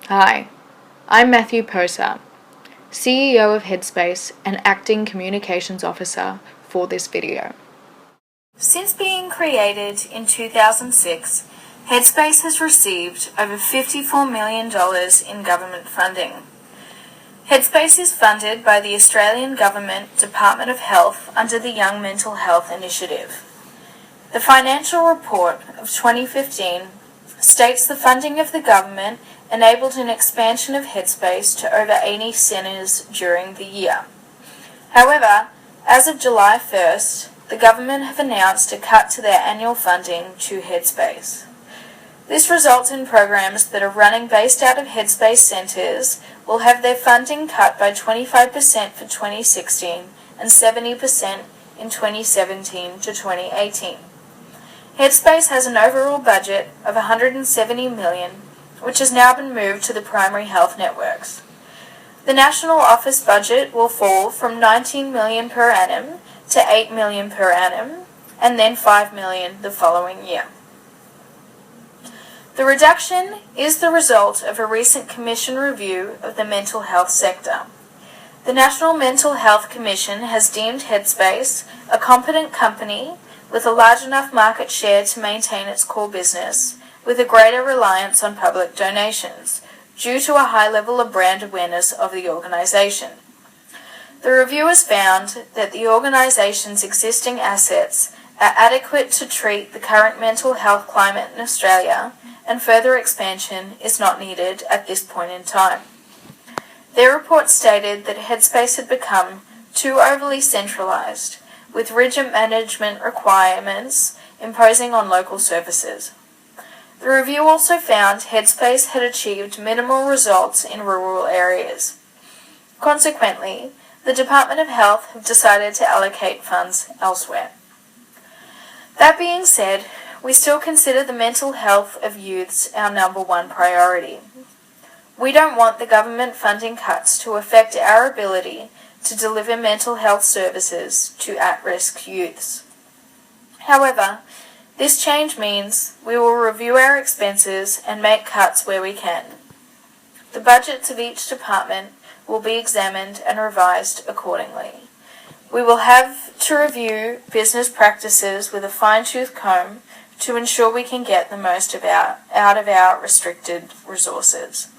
Hi, I'm Matthew Posa, CEO of Headspace and Acting Communications Officer for this video. Since being created in 2006, Headspace has received over $54 million in government funding. Headspace is funded by the Australian Government Department of Health under the Young Mental Health Initiative. The financial report of 2015 states the funding of the government enabled an expansion of Headspace to over 80 centres during the year. However, as of July 1st, the government have announced a cut to their annual funding to Headspace. This results in programs that are running based out of Headspace centres will have their funding cut by 25% for 2016 and 70% in 2017 to 2018. Headspace has an overall budget of $170 million, which has now been moved to the primary health networks. The national office budget will fall from $19 million per annum to $8 million per annum, and then $5 million the following year. The reduction is the result of a recent Commission review of the mental health sector. The National Mental Health Commission has deemed Headspace a competent company with a large enough market share to maintain its core business, with a greater reliance on public donations, due to a high level of brand awareness of the organisation. The reviewers found that the organisation's existing assets are adequate to treat the current mental health climate in Australia, and further expansion is not needed at this point in time. Their report stated that Headspace had become too overly centralised, with rigid management requirements imposing on local services. The review also found Headspace had achieved minimal results in rural areas. Consequently, the Department of Health have decided to allocate funds elsewhere. That being said, we still consider the mental health of youths our number one priority. We don't want the government funding cuts to affect our ability to deliver mental health services to at-risk youths. However, this change means we will review our expenses and make cuts where we can. The budgets of each department will be examined and revised accordingly. We will have to review business practices with a fine-tooth comb to ensure we can get the most out of our restricted resources.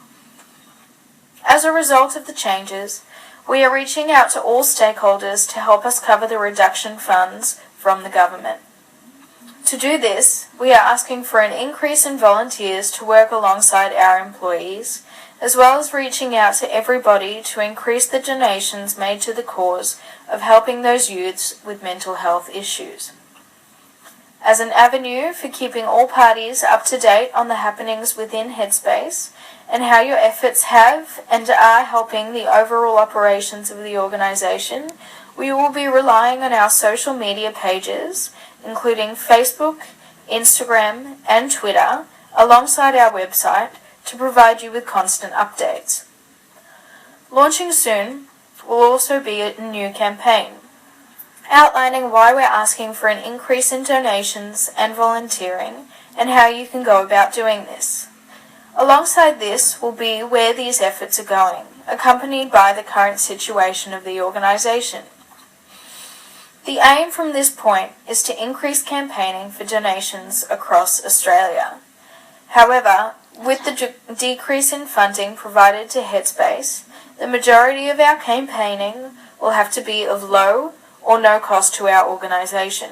As a result of the changes, we are reaching out to all stakeholders to help us cover the reduction funds from the government. To do this, we are asking for an increase in volunteers to work alongside our employees, as well as reaching out to everybody to increase the donations made to the cause of helping those youths with mental health issues. As an avenue for keeping all parties up to date on the happenings within Headspace and how your efforts have and are helping the overall operations of the organisation, we will be relying on our social media pages, including Facebook, Instagram and Twitter, alongside our website, to provide you with constant updates. Launching soon will also be a new campaign, outlining why we're asking for an increase in donations and volunteering and how you can go about doing this. Alongside this will be where these efforts are going, accompanied by the current situation of the organisation. The aim from this point is to increase campaigning for donations across Australia. However, with the decrease in funding provided to Headspace, the majority of our campaigning will have to be of low or no cost to our organisation.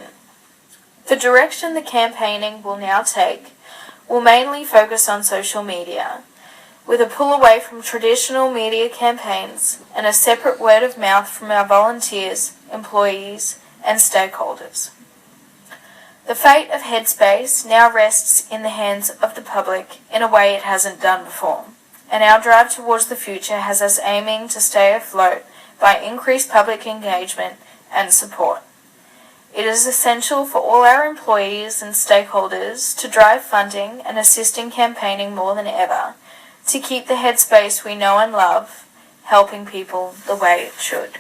The direction the campaigning will now take will mainly focus on social media, with a pull away from traditional media campaigns and a separate word of mouth from our volunteers, employees and stakeholders. The fate of Headspace now rests in the hands of the public in a way it hasn't done before, and our drive towards the future has us aiming to stay afloat by increased public engagement and support. It is essential for all our employees and stakeholders to drive funding and assist in campaigning more than ever to keep the Headspace we know and love helping people the way it should.